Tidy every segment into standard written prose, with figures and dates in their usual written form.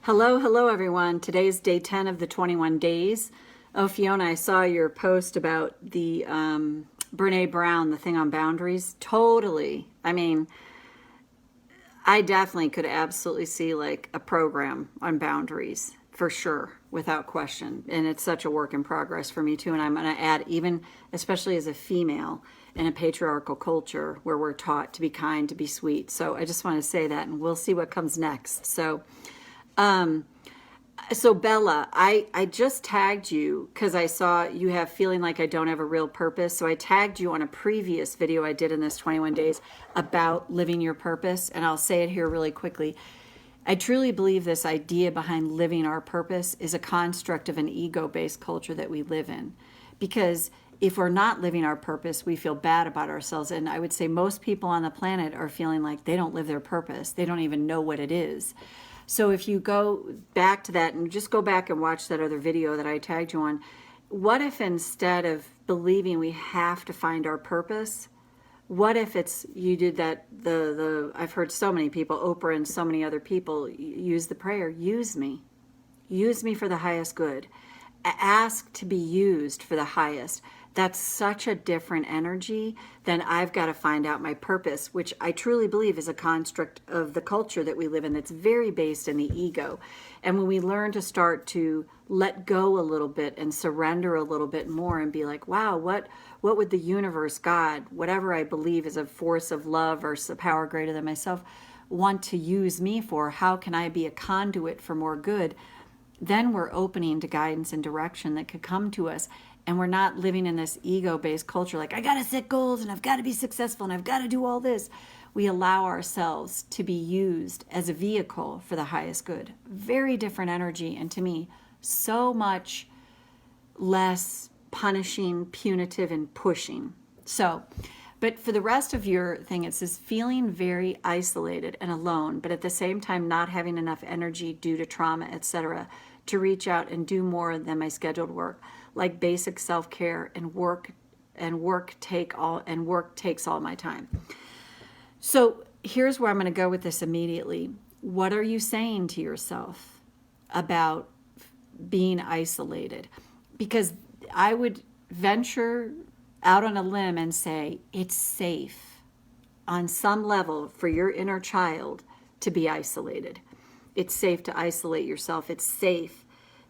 Hello, hello everyone. Today's day 10 of the 21 days. Oh, Fiona, I saw your post about the Brene Brown, the thing on boundaries. Totally. I mean, I definitely could absolutely see like a program on boundaries for sure, without question. And it's such a work in progress for me too. And I'm going to add, even especially as a female in a patriarchal culture where we're taught to be kind, to be sweet. So I just want to say that, and we'll see what comes next. So Bella, I just tagged you because I saw you have feeling like I don't have a real purpose. So I tagged you on a previous video I did in this 21 days about living your purpose. And I'll say it here really quickly. I truly believe this idea behind living our purpose is a construct of an ego-based culture that we live in. Because if we're not living our purpose, we feel bad about ourselves. And I would say most people on the planet are feeling like they don't live their purpose. They don't even know what it is. So if you go back to that and just go back and watch that other video that I tagged you on, what if instead of believing we have to find our purpose, what if it's you did that, I've heard so many people, Oprah and so many other people use the prayer, use me for the highest good. Ask to be used for the highest. That's such a different energy than I've got to find out my purpose, which I truly believe is a construct of the culture that we live in that's very based in the ego. And when we learn to start to let go a little bit and surrender a little bit more and be like, wow, what would the universe, God, whatever I believe is a force of love or a power greater than myself, want to use me for? How can I be a conduit for more good? Then we're opening to guidance and direction that could come to us. And we're not living in this ego-based culture like, I got to set goals and I've got to be successful and I've got to do all this. We allow ourselves to be used as a vehicle for the highest good. Very different energy. And to me, so much less punishing, punitive, and pushing. So, but for the rest of your thing, it says feeling very isolated and alone, but at the same time not having enough energy due to trauma, etc., to reach out and do more than my scheduled work, like basic self-care and work takes all my time. So here's where I'm going to go with this immediately. What are you saying to yourself about being isolated? Because I would venture out on a limb and say it's safe on some level for your inner child to be isolated. It's safe to isolate yourself. It's safe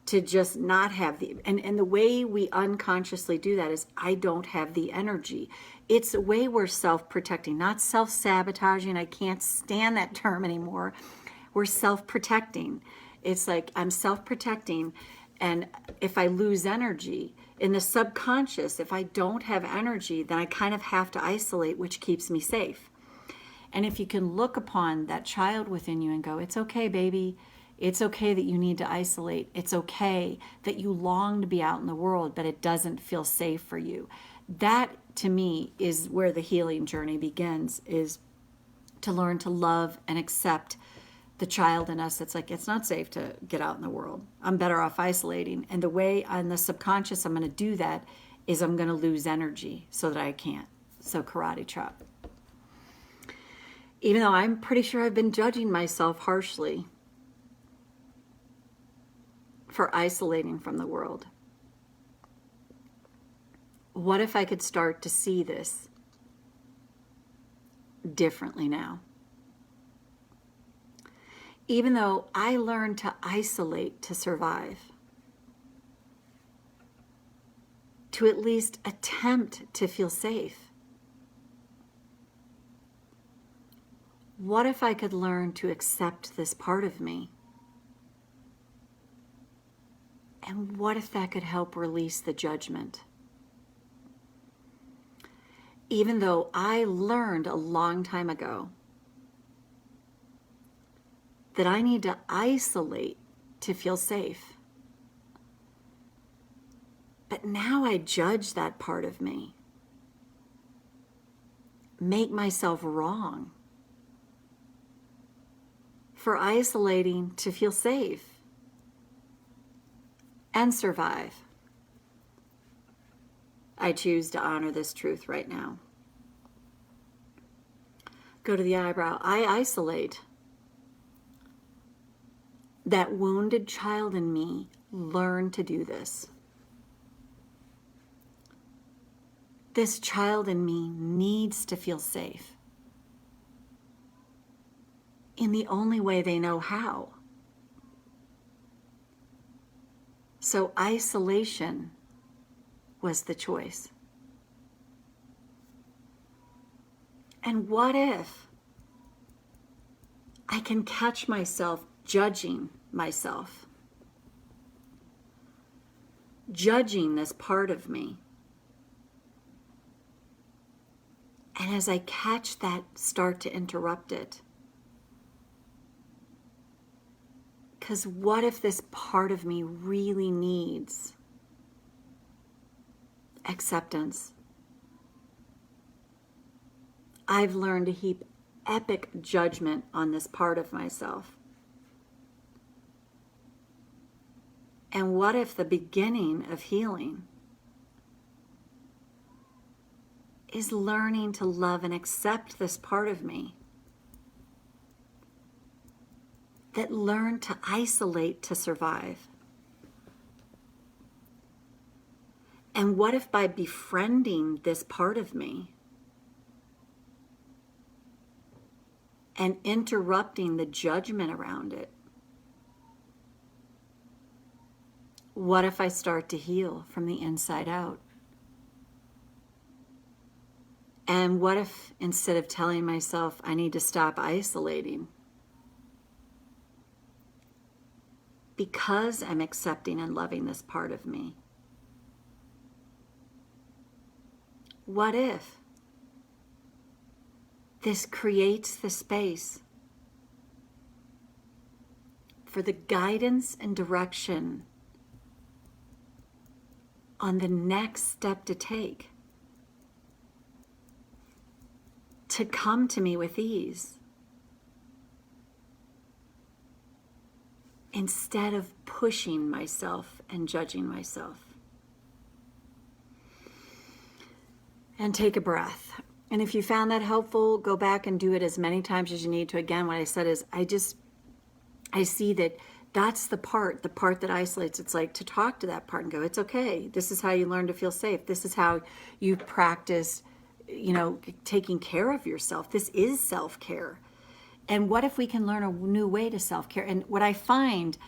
to just not have and the way we unconsciously do that is I don't have the energy. It's a way we're self-protecting, not self-sabotaging. I can't stand that term anymore. We're self-protecting. It's like I'm self-protecting, and if I lose energy in the subconscious, if I don't have energy, then I kind of have to isolate, which keeps me safe. And if you can look upon that child within you and go, it's okay, baby. It's okay that you need to isolate. It's okay that you long to be out in the world, but it doesn't feel safe for you. That, to me, is where the healing journey begins, is to learn to love and accept the child in us that's like, it's not safe to get out in the world. I'm better off isolating. And the way on the subconscious I'm going to do that is I'm going to lose energy so that I can't. So karate chop. Even though I'm pretty sure I've been judging myself harshly for isolating from the world. What if I could start to see this differently now? Even though I learned to isolate to survive, to at least attempt to feel safe. What if I could learn to accept this part of me? And what if that could help release the judgment? Even though I learned a long time ago that I need to isolate to feel safe. But now I judge that part of me, make myself wrong for isolating to feel safe and survive. I choose to honor this truth right now. Go to the eyebrow. I isolate That wounded child in me learned to do this. This child in me needs to feel safe in the only way they know how. So isolation was the choice. And what if I can catch myself judging myself, judging this part of me? And as I catch that, start to interrupt it. Because what if this part of me really needs acceptance? I've learned to heap epic judgment on this part of myself. And what if the beginning of healing is learning to love and accept this part of me that learned to isolate to survive? And what if by befriending this part of me and interrupting the judgment around it, what if I start to heal from the inside out? And what if instead of telling myself I need to stop isolating, because I'm accepting and loving this part of me, what if this creates the space for the guidance and direction on the next step to take, to come to me with ease, instead of pushing myself and judging myself? And take a breath. And if you found that helpful, go back and do it as many times as you need to. Again, what I said is I see that that's the part that isolates. It's like to talk to that part and go, it's okay. This is how you learn to feel safe. This is how you practice, taking care of yourself. This is self-care. And what if we can learn a new way to self-care? And what I find,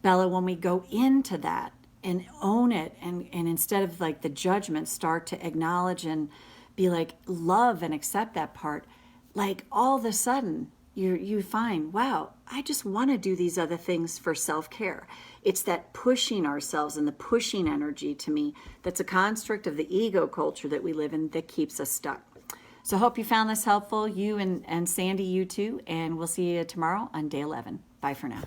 Bella, when we go into that and own it, and instead of like the judgment, start to acknowledge and be like, love and accept that part, like all of a sudden you find, wow, I just want to do these other things for self-care. It's that pushing ourselves and the pushing energy, to me, that's a construct of the ego culture that we live in that keeps us stuck. So I hope you found this helpful, you and Sandy, you too, and we'll see you tomorrow on day 11. Bye for now.